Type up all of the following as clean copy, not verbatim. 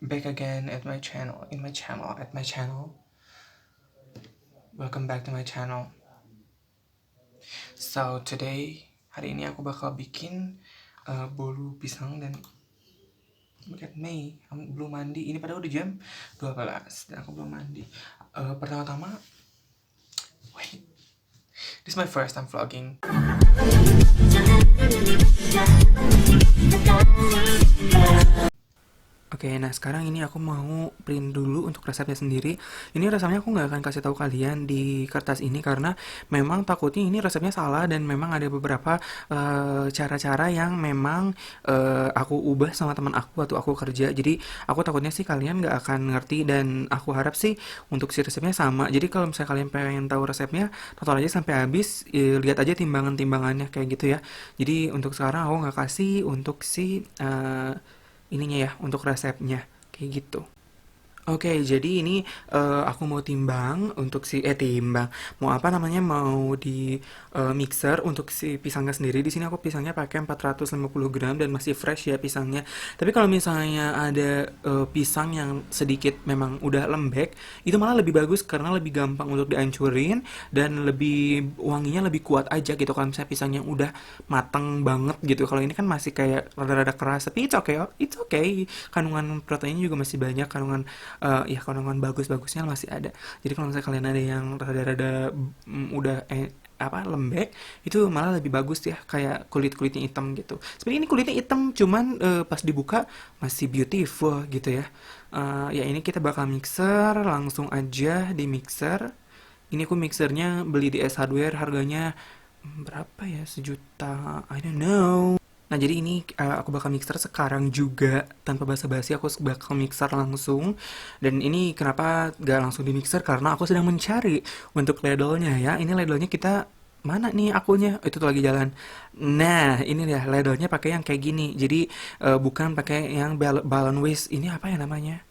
back again at my channel, at my channel. Welcome back to my channel. So today, hari ini aku bakal bikin bolu pisang dan look at me, aku belum mandi. Ini padahal udah jam 12 dan aku belum mandi. Pertama-tama, wait, this is my first time vlogging. Oke, nah sekarang ini aku mau print dulu untuk resepnya sendiri. Ini resepnya aku nggak akan kasih tahu kalian di kertas ini karena memang takutnya ini resepnya salah dan memang ada beberapa cara-cara yang memang aku ubah sama teman aku waktu aku kerja. Jadi aku takutnya sih kalian nggak akan ngerti dan aku harap sih untuk si resepnya sama. Jadi kalau misalnya kalian pengen tahu resepnya, tonton aja sampai habis, lihat aja timbangan-timbangannya kayak gitu ya. Jadi untuk sekarang aku nggak kasih untuk si ininya ya, untuk resepnya kayak gitu. Oke, jadi ini aku mau timbang untuk si timbang. Mau apa namanya? Mau di mixer untuk si pisangnya sendiri. Di sini aku pisangnya pakai 450 gram dan masih fresh ya pisangnya. Tapi kalau misalnya ada pisang yang sedikit memang udah lembek, itu malah lebih bagus karena lebih gampang untuk dihancurin dan lebih wanginya lebih kuat aja gitu kalau misalnya pisang yang udah mateng banget gitu. Kalau ini kan masih kayak rada-rada keras, tapi it's okay. Kandungan proteinnya juga masih banyak, ya kandungan bagus-bagusnya masih ada. Jadi kalau misalnya kalian ada yang rada-rada udah apa lembek, itu malah lebih bagus ya, kayak kulitnya hitam gitu. Sebenarnya ini kulitnya hitam cuman pas dibuka masih beautiful gitu ya. Ya ini kita bakal mixer langsung aja di mixer. Ini aku mixernya beli di S Hardware, harganya berapa ya, 1 juta, I don't know. Nah, jadi ini aku bakal mixer sekarang juga tanpa basa-basi, aku bakal mixer langsung. Dan ini kenapa gak langsung di mixer? Karena aku sedang mencari untuk ladle-nya ya. Ini ladle-nya kita mana nih akunya? Itu tuh lagi jalan. Nah, ini ya ladle-nya pakai yang kayak gini. Jadi bukan pakai yang balloon waist. Ini apa ya namanya?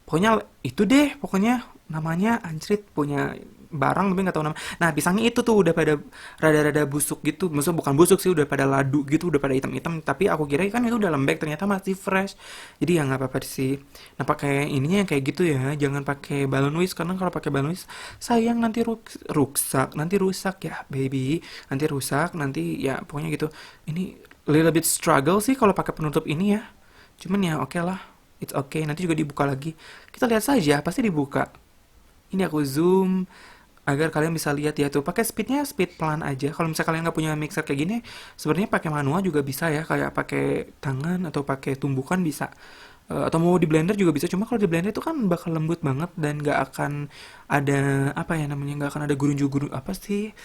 Pokoknya itu deh, pokoknya namanya anjrit, punya barang tapi nggak tahu nama. Nah, pisangnya itu tuh udah pada rada-rada busuk gitu. Maksudnya bukan busuk sih, udah pada ladu gitu, udah pada hitam-hitam. Tapi aku kira kan itu udah lembek, ternyata masih fresh. Jadi ya nggak apa-apa sih. Nah, pakai ininya yang kayak gitu ya. Jangan pakai balon whisk karena kalau pakai balon whisk sayang nanti nanti rusak ya, baby. Nanti rusak, nanti ya pokoknya gitu. Ini little bit struggle sih kalau pakai penutup ini ya. Cuman ya oke lah. It's okay, nanti juga dibuka lagi. Kita lihat saja, pasti dibuka. Ini aku zoom agar kalian bisa lihat ya tuh. Pakai speednya speed pelan aja. Kalau misalnya kalian nggak punya mixer kayak gini, sebenarnya pakai manual juga bisa ya, kayak pakai tangan atau pakai tumbukan bisa. Atau mau di blender juga bisa. Cuma kalau di blender itu kan bakal lembut banget dan nggak akan ada apa ya namanya, nggak akan ada gurunju apa sih?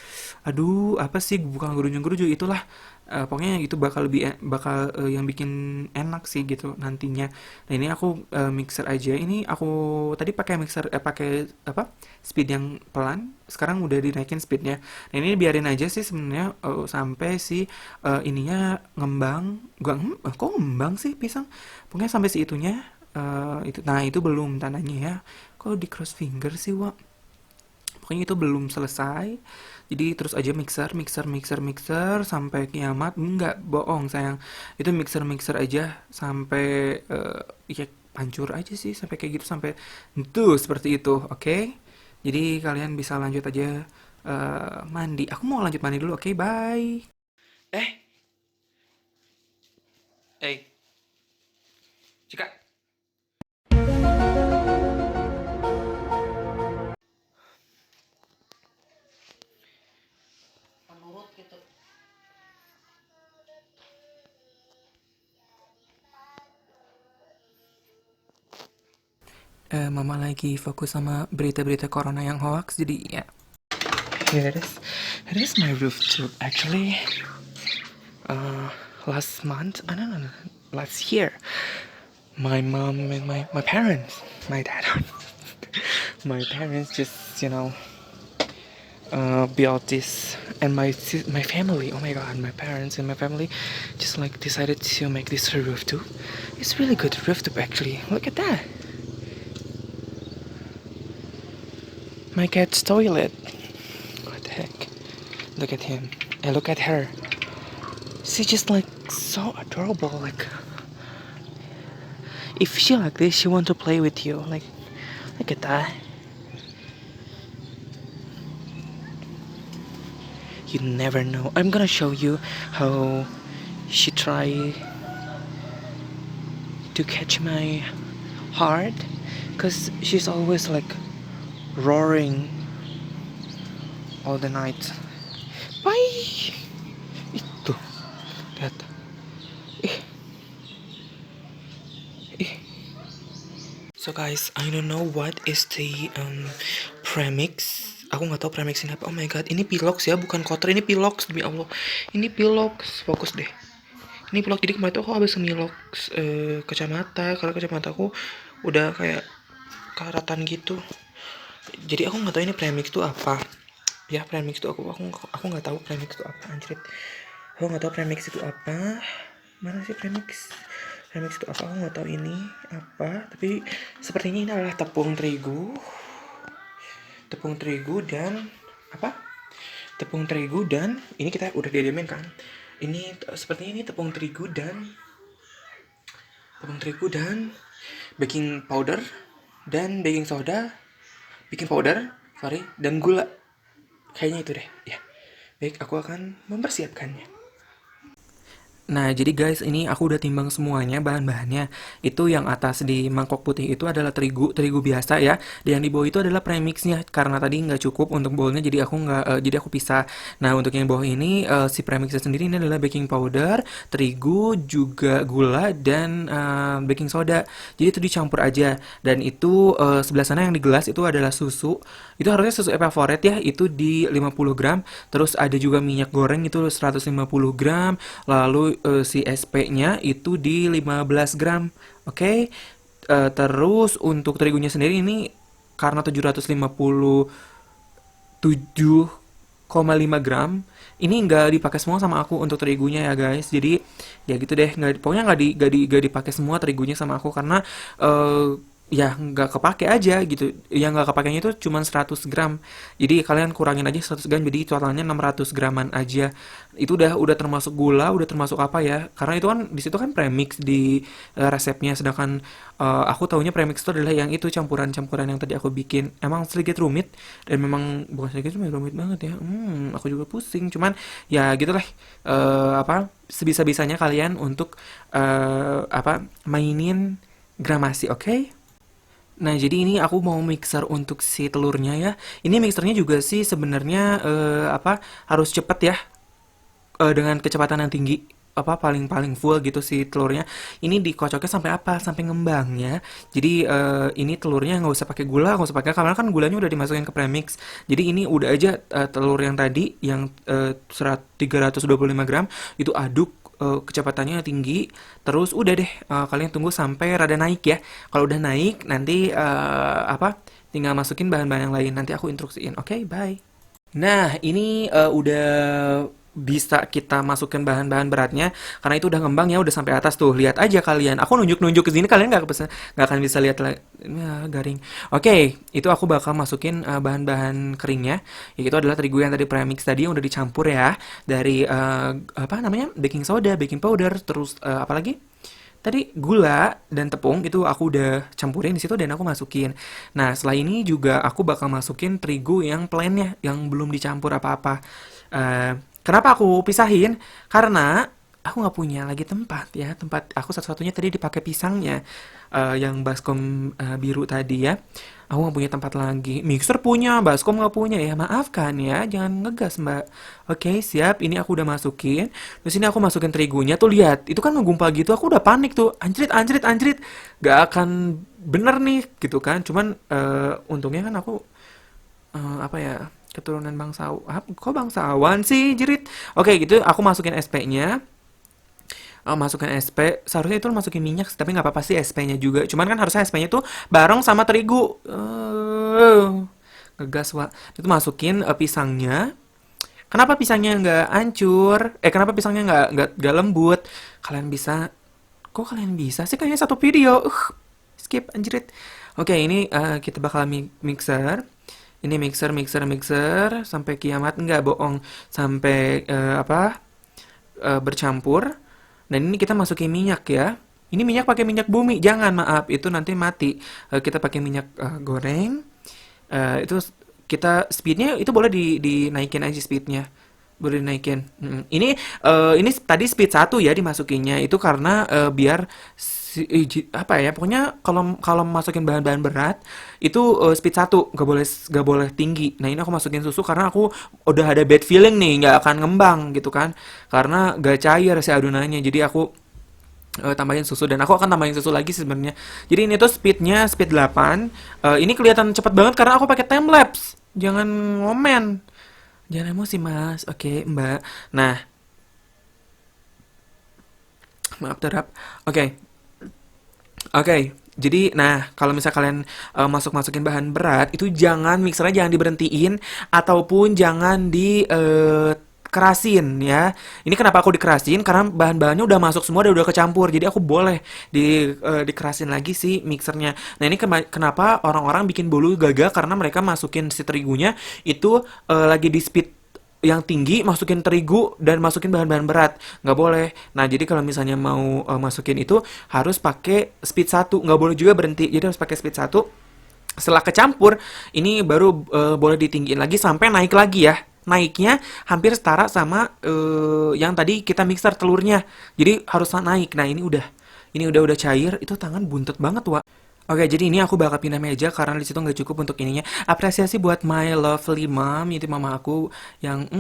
Aduh, apa sih, bukan gurunju itulah. Pokoknya itu bakal yang bikin enak sih gitu nantinya. Nah, ini aku mixer aja. Ini aku tadi pakai mixer pakai apa? Speed yang pelan. Sekarang udah dinaikin speednya. Nah, ini biarin aja sih sebenarnya sampai si ininya ngembang. Kok ngembang sih pisang? Pokoknya sampai si itunya itu. Nah, itu belum tandanya ya. Kok di cross finger sih, Wak? Pokoknya itu belum selesai. Jadi terus aja mixer sampai kiamat. Enggak, bohong sayang. Itu mixer aja sampai ya hancur aja sih, sampai kayak gitu, sampai tuh seperti itu, oke? Jadi kalian bisa lanjut aja mandi. Aku mau lanjut mandi dulu, oke? Bye. Eh, eh, Cika. Menurut gitu. Mama lagi fokus sama berita-berita corona yang hoax, jadi ya. Here it is. It is my rooftop actually. Last month, no, last year, my mom and my parents, my dad, my parents just built this, and my family. Oh my god, my parents and my family just like decided to make this a rooftop. It's really good rooftop actually. Look at that. My cat's toilet. What the heck? Look at him and look at her. She's just like so adorable. Like if she like this, she want to play with you. Like, look at that. You never know. I'm gonna show you how she try to catch my heart, cause she's always like roaring all the night. Bye. Itu, lihat. Eh, eh. So guys, I don't know what is the premix. Aku nggak tahu premix ini apa. Oh my god, ini pilox ya, bukan kotor. Ini pilox, demi Allah. Ini pilox. Fokus deh. Ini pilox. Jadi kemarin tuh aku habis ngepilox kacamata, karena kacamata aku udah kayak karatan gitu. Jadi aku nggak tahu ini premix tuh apa. Ya, premix itu aku nggak tahu premix itu apa, anjrit. Aku nggak tahu premix itu apa. Mana sih premix? Premix itu apa? Aku nggak tahu ini apa. Tapi sepertinya ini adalah tepung terigu dan apa? Tepung terigu dan ini kita udah diademin kan? Ini sepertinya ini tepung terigu dan baking powder dan baking powder, sorry, dan gula. Kayaknya itu deh, ya. Baik, aku akan mempersiapkannya. Nah, jadi guys, ini aku udah timbang semuanya bahan-bahannya. Itu yang atas di mangkok putih itu adalah terigu biasa ya. Dan yang di bawah itu adalah premixnya. Karena tadi nggak cukup untuk bowlnya, jadi aku nggak, jadi aku pisah. Nah, untuk yang bawah ini si premixnya sendiri ini adalah baking powder, terigu, juga gula dan baking soda. Jadi itu dicampur aja. Dan itu sebelah sana yang di gelas itu adalah susu. Itu harusnya susu evaporate ya. Itu di 50 gram. Terus ada juga minyak goreng itu 150 gram. Lalu si SP-nya itu di 15 gram. Oke. Terus untuk terigunya sendiri ini karena 757,5 gram, ini nggak dipakai semua sama aku untuk terigunya ya guys. Jadi ya gitu deh, pokoknya nggak dipakai semua terigunya sama aku karena ya nggak kepake aja gitu. Yang nggak kepakainya itu cuma 100 gram. Jadi kalian kurangin aja 100 gram, jadi totalnya 600 graman aja. Itu udah termasuk gula, udah termasuk apa ya? Karena itu kan di situ kan premix di resepnya, sedangkan aku taunya premix itu adalah yang itu campuran-campuran yang tadi aku bikin. Emang sedikit rumit dan memang bukan sedikit, cuma rumit banget ya. Aku juga pusing. Cuman ya gitulah, apa, sebisa-bisanya kalian untuk apa, mainin gramasi, oke? Nah, jadi ini aku mau mixer untuk si telurnya ya. Ini mixernya juga sih sebenarnya apa, harus cepet ya, dengan kecepatan yang tinggi, apa, paling full gitu si telurnya. Ini dikocoknya sampai apa? Sampai ngembang ya. Jadi ini telurnya nggak usah pakai gula, nggak usah pakai, karena kan gulanya udah dimasukin ke premix. Jadi ini udah aja telur yang tadi yang 325 gram itu aduk, kecepatannya tinggi. Terus udah deh, kalian tunggu sampai rada naik ya. Kalau udah naik nanti apa, tinggal masukin bahan-bahan yang lain. Nanti aku instruksiin. Oke, bye. Nah, ini udah bisa kita masukkan bahan-bahan beratnya karena itu udah ngembang ya, udah sampai atas tuh. Lihat aja kalian. Aku nunjuk-nunjuk ke sini, kalian nggak akan bisa lihat ya, garing. Oke, itu aku bakal masukin bahan-bahan keringnya. Itu adalah terigu yang tadi premix tadi yang udah dicampur ya dari apa namanya? Baking soda, baking powder, terus apa lagi? Tadi gula dan tepung itu aku udah campurin di situ dan aku masukin. Nah, setelah ini juga aku bakal masukin terigu yang plainnya, yang belum dicampur apa-apa. Eh, Kenapa aku pisahin? Karena aku nggak punya lagi tempat ya. Tempat aku satu-satunya tadi dipakai pisangnya, yang baskom biru tadi ya. Aku nggak punya tempat lagi. Mixer punya, baskom nggak punya ya. Maafkan ya, jangan ngegas mbak. Oke, siap. Ini aku udah masukin. Terus ini aku masukin terigunya. Tuh lihat, itu kan menggumpal gitu. Aku udah panik tuh. Anjrit, anjrit, anjrit. Gak akan bener nih gitu kan. Cuman untungnya kan aku apa ya, keturunan bangsawan. Kok bangsawan sih, jerit. Oke, gitu. Aku masukin SP-nya. Masukin SP, seharusnya itu masukin minyak, tapi nggak apa-apa sih SP-nya juga. Cuman kan harusnya SP-nya tuh bareng sama terigu. Ngegas, Wak. Itu masukin pisangnya. Kenapa pisangnya nggak hancur? Kenapa pisangnya nggak lembut? Kalian bisa, kok kalian bisa sih? Kayaknya satu video. Skip, anjrit. Oke, ini kita bakal mixer. Ini mixer sampai kiamat, nggak bohong, sampai apa, bercampur. Dan ini kita masukin minyak ya. Ini minyak pakai minyak bumi, jangan, maaf, itu nanti mati. Kita pakai minyak goreng. Itu kita speednya itu boleh dinaikin aja speednya, boleh dinaikin. Ini tadi speed satu ya dimasukinnya itu karena biar apa ya, pokoknya kalau kalau masukin bahan-bahan berat itu speed satu, gak boleh tinggi. Nah ini aku masukin susu karena aku udah ada bad feeling nih nggak akan ngembang gitu kan, karena gak cair si adonannya. Jadi aku tambahin susu, dan aku akan tambahin susu lagi sebenarnya. Jadi ini tuh speednya speed 8. Ini kelihatan cepat banget karena aku pakai time lapse. Jangan ngomen. Jangan emosi, Mas. Oke, Mbak. Nah, maaf terap. Oke. Oke. Jadi, nah, kalau misal kalian masukin bahan berat, itu jangan mixernya jangan diberhentiin ataupun jangan di kerasin ya. Ini kenapa aku dikerasin? Karena bahan-bahannya udah masuk semua dan udah kecampur. Jadi aku boleh dikerasin lagi si mixernya. Nah, ini kenapa orang-orang bikin bolu gagal karena mereka masukin si terigunya itu lagi di speed yang tinggi, masukin terigu dan masukin bahan-bahan berat, nggak boleh. Nah jadi kalau misalnya mau masukin itu harus pakai speed satu, nggak boleh juga berhenti, jadi harus pakai speed satu. Setelah kecampur ini baru boleh ditinggiin lagi sampai naik lagi ya, naiknya hampir setara sama yang tadi kita mixer telurnya, jadi harus naik. Nah ini udah cair, itu tangan buntet banget, Wak. Oke, jadi ini aku bakal pindah meja karena di situ nggak cukup untuk ininya. Apresiasi buat my lovely mom, itu mama aku yang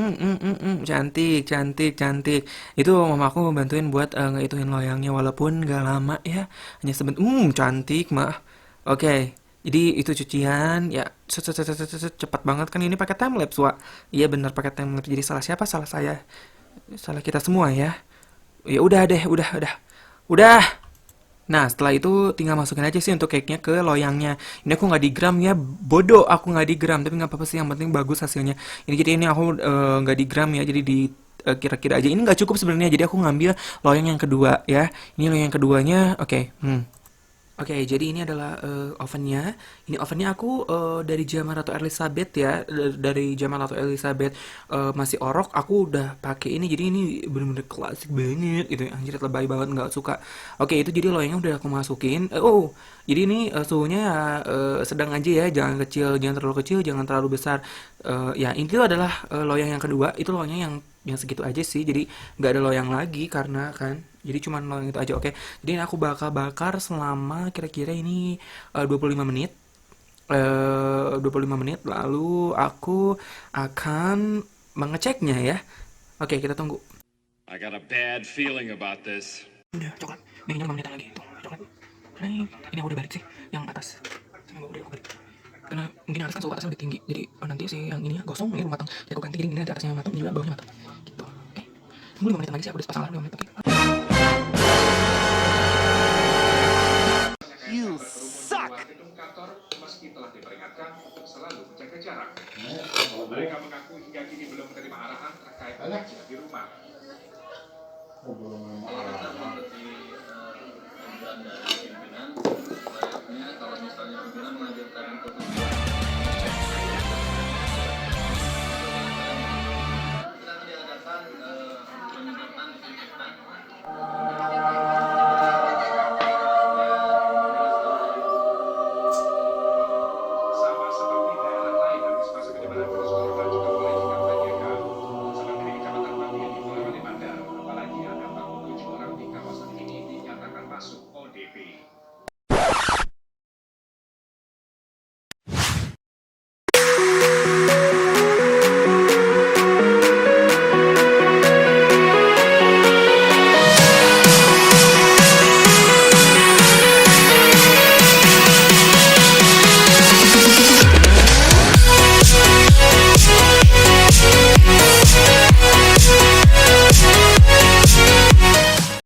cantik, cantik, cantik. Itu mama aku membantuin buat ngehituin loyangnya walaupun nggak lama ya, hanya sebentar. Cantik mah. Oke, jadi itu cucian ya, cepat banget kan ini pakai time lapse, Wak. Iya benar pakai time lapse. Jadi salah siapa? Salah saya. Salah kita semua ya. Ya udah deh, udah. Udah. Nah, setelah itu tinggal masukin aja sih untuk cake-nya ke loyangnya. Ini aku nggak di gram ya, bodoh aku nggak di gram, tapi nggak apa-apa sih, yang penting bagus hasilnya. Ini aku nggak di gram ya, jadi di kira-kira aja. Ini nggak cukup sebenarnya, jadi aku ngambil loyang yang kedua ya. Ini loyang yang keduanya, oke. Oke, jadi ini adalah ovennya. Ini ovennya aku dari zaman Ratu Elizabeth ya, dari zaman Ratu Elizabeth masih orok. Aku udah pakai ini, jadi ini bener-bener klasik banget gitu. Anjir lebay banget, nggak suka. Oke, itu jadi loyangnya udah aku masukin. Jadi ini suhunya ya, sedang aja ya, jangan kecil, jangan terlalu kecil, jangan terlalu besar. Ya ini tuh adalah loyang yang kedua. Itu loyangnya yang segitu aja sih, jadi nggak ada loyang lagi karena kan. Jadi cuman loyang itu aja, oke. Jadi ini aku bakar selama kira-kira ini 25 menit. 25 menit lalu aku akan mengeceknya ya. Oke, kita tunggu. I got a bad feeling about this. Udah, coklat. Ini 5 menitan lagi. Tuh, coklat. Ini aku udah balik sih, yang atas. Sama udah aku balik. Karena mungkin atas kan suhu atasnya lebih tinggi. Jadi nanti sih yang ini gosong, ini belum matang. Jadi aku ganti, jadi ini atasnya matang, juga bawahnya matang. Gitu. Oke. Tunggu 5 menit lagi sih, aku udah pasang alarm 5 menit. Oke. You suck. Meski telah diperingatkan untuk selalu menjaga jarak. Mereka mengaku hingga kini belum menerima arahan terkait pengajian di rumah.